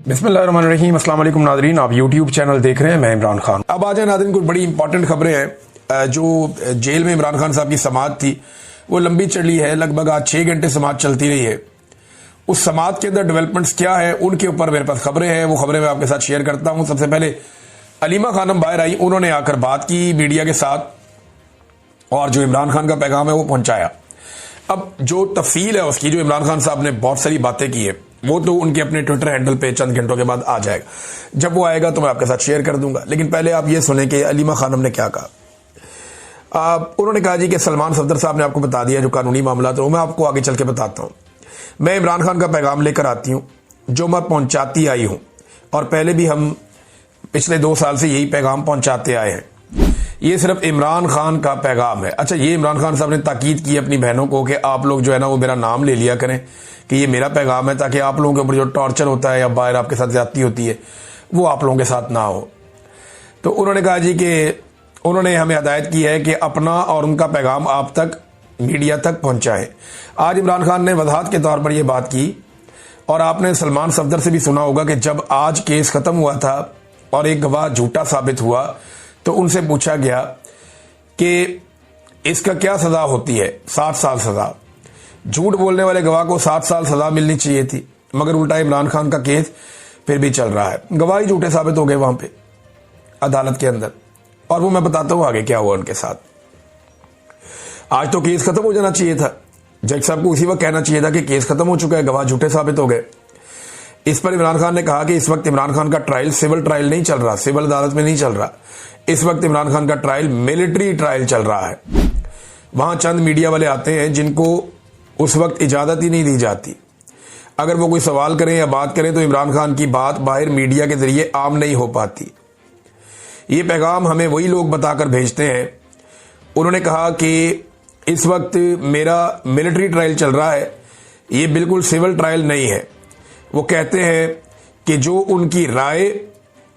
बिस्मिल्लाहिर्रहमानिर्रहीम। अस्सलाम वालेकुम नाज़रीन, आप यूट्यूब चैनल देख रहे हैं, मैं इमरान खान। अब आ जाए नाज़रीन, कुछ बड़ी इंपॉर्टेंट खबरें हैं। जो जेल में इमरान खान साहब की समाअत थी वो लंबी चली है, लगभग आज 6 घंटे समाअत चलती रही है। उस समाअत के अंदर डेवलपमेंट्स क्या है उनके ऊपर मेरे पास खबरें हैं, वो खबरें मैं आपके साथ शेयर करता हूं। सबसे पहले अलीमा खानम बाहर आई, उन्होंने आकर बात की मीडिया के साथ और जो इमरान खान का पैगाम है वो पहुंचाया। अब जो तफसील है उसकी, जो इमरान खान साहब ने बहुत सारी बातें की है, वो तो उनके अपने ट्विटर हैंडल पे चंद घंटों के बाद आ जाएगा। जब वो आएगा तो मैं आपके साथ शेयर कर दूंगा। लेकिन पहले आप ये सुने कि अलीमा खानम ने क्या कहा। उन्होंने कहा जी कि सलमान सफदर साहब ने आपको बता दिया जो कानूनी मामला, तो मैं आपको आगे चल के बताता हूं। मैं इमरान खान का पैगाम लेकर आती हूं जो मैं पहुंचाती आई हूं, और पहले भी हम पिछले 2 साल से यही पैगाम पहुंचाते आए हैं। ये सिर्फ इमरान खान का पैगाम है। अच्छा, ये इमरान खान साहब ने ताकीद की अपनी बहनों को कि आप लोग जो है ना वो मेरा नाम ले लिया करें कि ये मेरा पैगाम है, ताकि आप लोगों के ऊपर जो टॉर्चर होता है या बाहर आपके साथ ज्यादती होती है वो आप लोगों के साथ ना हो। तो उन्होंने कहा जी कि उन्होंने हमें हदायत की है कि अपना और उनका पैगाम आप तक, मीडिया तक पहुंचाएं। आज इमरान खान ने वजाहत के तौर पर यह बात की, और आपने सलमान सफदर से भी सुना होगा कि जब आज केस खत्म हुआ था और एक गवाह झूठा साबित हुआ तो उनसे पूछा गया कि इसका क्या सजा होती है। 7 साल सजा। झूठ बोलने वाले गवाह को 7 साल सजा मिलनी चाहिए थी, मगर उल्टा इमरान खान का केस फिर भी चल रहा है। गवाही झूठे साबित हो गए वहां पे अदालत के अंदर, और वो मैं बताता हूं आगे क्या हुआ उनके साथ। आज तो केस खत्म हो जाना चाहिए था, जज साहब को उसी वक्त कहना चाहिए था कि केस खत्म हो चुका है, गवाह झूठे साबित हो गए। इस पर इमरान खान ने कहा कि इस वक्त इमरान खान का ट्रायल सिविल ट्रायल नहीं चल रहा, सिविल अदालत में नहीं चल रहा। इस वक्त इमरान खान का ट्रायल मिलिट्री ट्रायल चल रहा है। वहां चंद मीडिया वाले आते हैं जिनको उस वक्त इजाजत ही नहीं दी जाती। अगर वो कोई सवाल करें या बात करें तो इमरान खान की बात बाहर मीडिया के जरिए आम नहीं हो पाती। ये पैगाम हमें वही लोग बताकर भेजते हैं। उन्होंने कहा कि इस वक्त मेरा मिलिट्री ट्रायल चल रहा है, ये बिल्कुल सिविल ट्रायल नहीं है। वो कहते हैं कि जो उनकी राय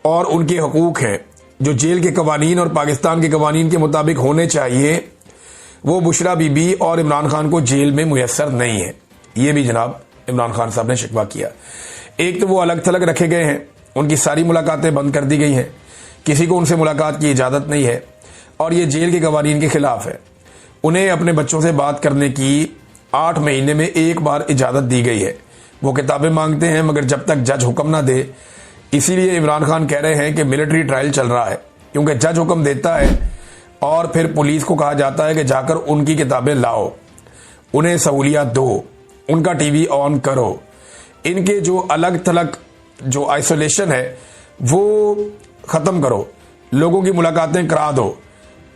और उनके हकूक हैं, जो जेल के कवानीन और पाकिस्तान के कवानीन के मुताबिक होने चाहिए, वो बुशरा बीबी और इमरान खान को जेल में मुयस्सर नहीं है। ये भी जनाब इमरान खान साहब ने शिकवा किया। एक तो वो अलग थलग रखे गए हैं, उनकी सारी मुलाकातें बंद कर दी गई हैं, किसी को उनसे मुलाकात की इजाजत नहीं है, और ये जेल के कवानीन के खिलाफ है। उन्हें अपने बच्चों से बात करने की 8 महीने में 1 बार इजाजत दी गई है। वो किताबें मांगते हैं मगर जब तक जज हुक्म ना दे, इसीलिए इमरान खान कह रहे हैं कि मिलिट्री ट्रायल चल रहा है, क्योंकि जज हुक्म देता है और फिर पुलिस को कहा जाता है कि जाकर उनकी किताबें लाओ, उन्हें सहूलियत दो, उनका टीवी ऑन करो। इनके जो अलग थलग जो आइसोलेशन है वो खत्म करो, लोगों की मुलाकातें करा दो।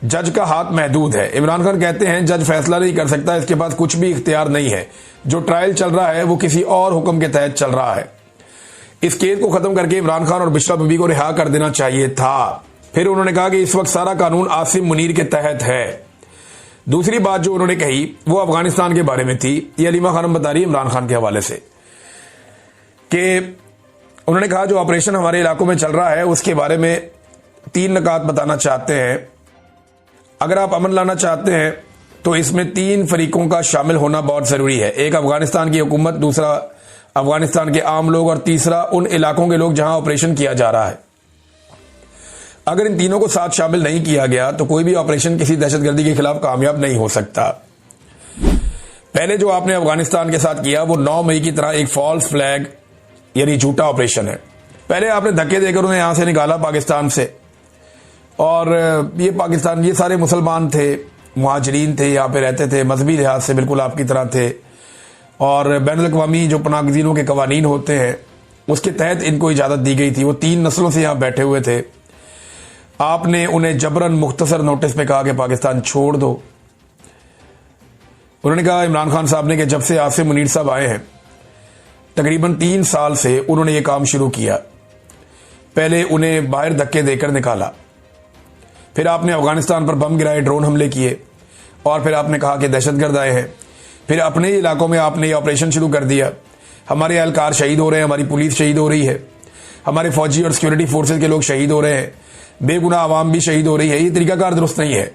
जज का हाथ महदूद है। इमरान खान कहते हैं जज फैसला नहीं कर सकता, इसके पास कुछ भी इख्तियार नहीं है। जो ट्रायल चल रहा है वो किसी और हुक्म के तहत चल रहा है। इस केस को खत्म करके इमरान खान और बुशरा बीबी को रिहा कर देना चाहिए था। फिर उन्होंने कहा कि इस वक्त सारा कानून आसिम मुनीर के तहत है। दूसरी बात जो उन्होंने कही वो अफगानिस्तान के बारे में थी। ये अलीमा खानम बता रही है इमरान खान के हवाले से कि उन्होंने कहा जो ऑपरेशन हमारे इलाकों में चल रहा है उसके बारे में 3 नुकात बताना चाहते हैं। अगर आप अमन लाना चाहते हैं तो इसमें 3 फरीकों का शामिल होना बहुत जरूरी है। एक अफगानिस्तान की हुकूमत, दूसरा अफगानिस्तान के आम लोग, और तीसरा उन इलाकों के लोग जहां ऑपरेशन किया जा रहा है। अगर इन तीनों को साथ शामिल नहीं किया गया तो कोई भी ऑपरेशन किसी दहशतगर्दी के खिलाफ कामयाब नहीं हो सकता। पहले जो आपने अफगानिस्तान के साथ किया वो 9 मई की तरह एक फॉल्स फ्लैग यानी झूठा ऑपरेशन है। पहले आपने धक्के देकर उन्हें यहां से निकाला पाकिस्तान से, और ये पाकिस्तान, ये सारे मुसलमान थे, मुहाजिरीन थे, यहाँ पे रहते थे, मजहबी लिहाज से बिल्कुल आपकी तरह थे, और बैनुल-अक़वामी जो पनाहगज़ीनों के कवानीन होते हैं उसके तहत इनको इजाजत दी गई थी। वो 3 नस्लों से यहाँ बैठे हुए थे। आपने उन्हें जबरन मुख्तसर नोटिस पे कहा कि पाकिस्तान छोड़ दो। उन्होंने कहा इमरान खान साहब ने कि जब से आसिम मुनीर साहब आए हैं तकरीबन 3 साल से उन्होंने ये काम शुरू किया। पहले उन्हें बाहर धक्के देकर निकाला, फिर आपने अफगानिस्तान पर बम गिराए, ड्रोन हमले किए, और फिर आपने कहा कि दहशतगर्द आए हैं। फिर अपने इलाकों में आपने ये ऑपरेशन शुरू कर दिया। हमारे एहलकार शहीद हो रहे हैं, हमारी पुलिस शहीद हो रही है, हमारे फौजी और सिक्योरिटी फोर्सेज के लोग शहीद हो रहे हैं, बेगुनाह आवाम भी शहीद हो रही है। ये तरीकाकार दुरुस्त नहीं है।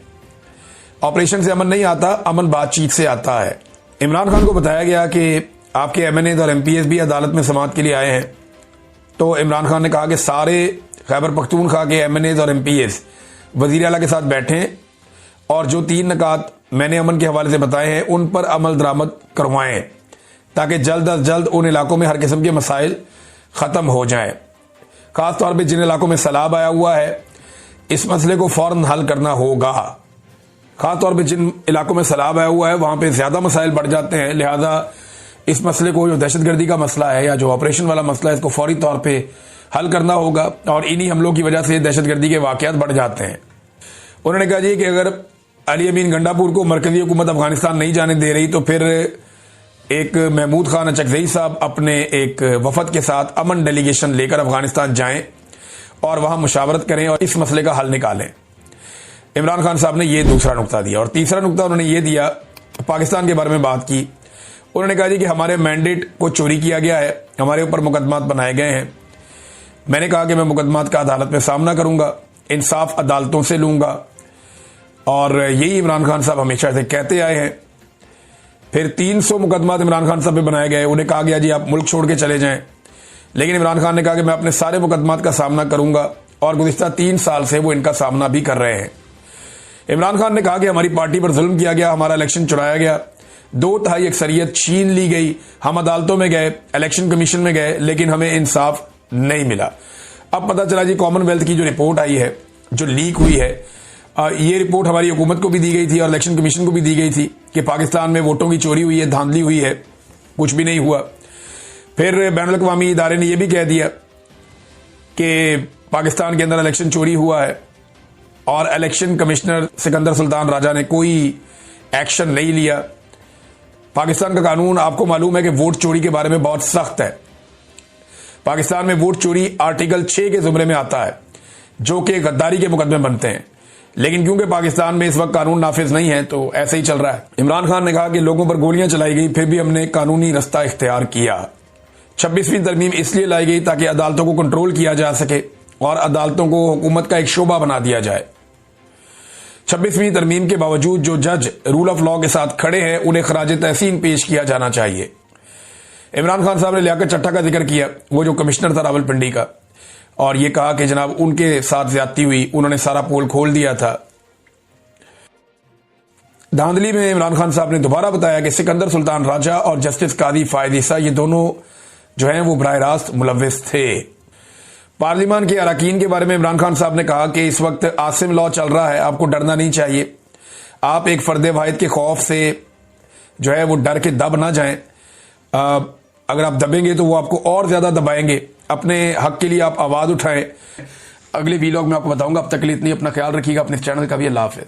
ऑपरेशन से अमन नहीं आता, अमन बातचीत से आता है। इमरान खान को बताया गया कि आपके MNAs और MPs भी अदालत में समाअत के लिए आए हैं, तो इमरान खान ने कहा कि सारे खैबर पख्तूनख्वा के MNAs और MPAs वजीर आला के साथ बैठें और जो 3 नकात मैंने अमन के हवाले से बताए हैं उन पर अमल दरामद करवाएं ताकि जल्द अज जल्द उन इलाकों में हर किस्म के मसाइल ख़त्म हो जाएं। खासतौर पर जिन इलाकों में सैलाब आया हुआ है इस मसले को फौरन हल करना होगा। खासतौर पर जिन इलाकों में सैलाब आया हुआ है वहां पर ज़्यादा मसाइल बढ़ जाते हैं, लिहाजा इस मसले को, जो दहशतगर्दी का मसला है या जो ऑपरेशन वाला मसला है, इसको फौरी तौर पर हल करना होगा और इन्हीं हमलों की वजह से दहशतगर्दी के वाकयात बढ़ जाते हैं। उन्होंने कहा जी कि अगर अली अमीन गंडापुर को मरकजी हुकूमत अफगानिस्तान नहीं जाने दे रही तो फिर एक महमूद खान अचकजई साहब अपने एक वफद के साथ अमन डेलीगेशन लेकर अफगानिस्तान जाएं और वहां मुशावरत करें और इस मसले का हल निकालें। इमरान खान साहब ने यह दूसरा नुकता दिया। और तीसरा नुकता उन्होंने ये दिया, पाकिस्तान के बारे में बात की। उन्होंने कहा जी कि हमारे मैंडेट को चोरी किया गया है, हमारे ऊपर मुकदमात बनाए गए हैं। मैंने कहा कि मैं मुकदमात का अदालत में सामना करूंगा, इंसाफ अदालतों से लूंगा और यही इमरान खान साहब हमेशा से कहते आए हैं। फिर 300 मुकदमात इमरान खान साहब पे बनाए गए। उन्हें कहा गया जी आप मुल्क छोड़ के चले जाएं, लेकिन इमरान खान ने कहा कि मैं अपने सारे मुकदमात का सामना करूंगा और गुज़िश्ता 3 साल से वो इनका सामना भी कर रहे हैं। इमरान खान ने कहा कि हमारी पार्टी पर जुल्म किया गया, हमारा इलेक्शन चुराया गया, 2/3 अक्सरियत छीन ली गई, हम अदालतों में गए, इलेक्शन कमीशन में गए, लेकिन हमें इंसाफ नहीं मिला। अब पता चला जी कॉमनवेल्थ की जो रिपोर्ट आई है, जो लीक हुई है, ये रिपोर्ट हमारी हुकूमत को भी दी गई थी और इलेक्शन कमीशन को भी दी गई थी कि पाकिस्तान में वोटों की चोरी हुई है, धांधली हुई है, कुछ भी नहीं हुआ। फिर बैनुल अक़वामी इदारे ने यह भी कह दिया कि पाकिस्तान के अंदर इलेक्शन चोरी हुआ है और इलेक्शन कमिश्नर सिकंदर सुल्तान राजा ने कोई एक्शन नहीं लिया। पाकिस्तान का कानून आपको मालूम है कि वोट चोरी के बारे में बहुत सख्त है। पाकिस्तान में वोट चोरी आर्टिकल 6 के जुमरे में आता है, जो कि गद्दारी के मुकदमे बनते हैं, लेकिन क्योंकि पाकिस्तान में इस वक्त कानून नाफिज नहीं है तो ऐसे ही चल रहा है। इमरान खान ने कहा कि लोगों पर गोलियां चलाई गई, फिर भी हमने कानूनी रास्ता इख्तियार किया। 26वीं तरमीम इसलिए लाई गई ताकि अदालतों को कंट्रोल किया जा सके और अदालतों को हुकूमत का एक शोबा बना दिया जाए। 26वीं तरमीम के बावजूद जो जज रूल ऑफ लॉ के साथ खड़े हैं उन्हें खराज तहसीन पेश किया जाना चाहिए। इमरान खान साहब ने लियाकत चट्टा का जिक्र किया, वो जो कमिश्नर था रावलपिंडी का, और ये कहा कि जनाब उनके साथ ज्यादती हुई, उन्होंने सारा पोल खोल दिया था। धांधली में इमरान खान साहब ने दोबारा बताया कि सिकंदर सुल्तान राजा और जस्टिस कादी फायद ईसा ये दोनों जो हैं वो बराह रास्त मुलव्विस थे। पार्लिमान के अरकान के बारे में इमरान खान साहब ने कहा कि इस वक्त आसिम लॉ चल रहा है, आपको डरना नहीं चाहिए। आप एक फर्द वाहिद के खौफ से जो है वो डर के दब ना जाएं। अगर आप दबेंगे तो वो आपको और ज्यादा दबाएंगे। अपने हक के लिए आप आवाज उठाएं। अगले वीलॉग में आपको बताऊंगा। अब तक के लिए इतनी, अपना ख्याल रखिएगा, अपने चैनल का भी। अल्लाह हाफिज।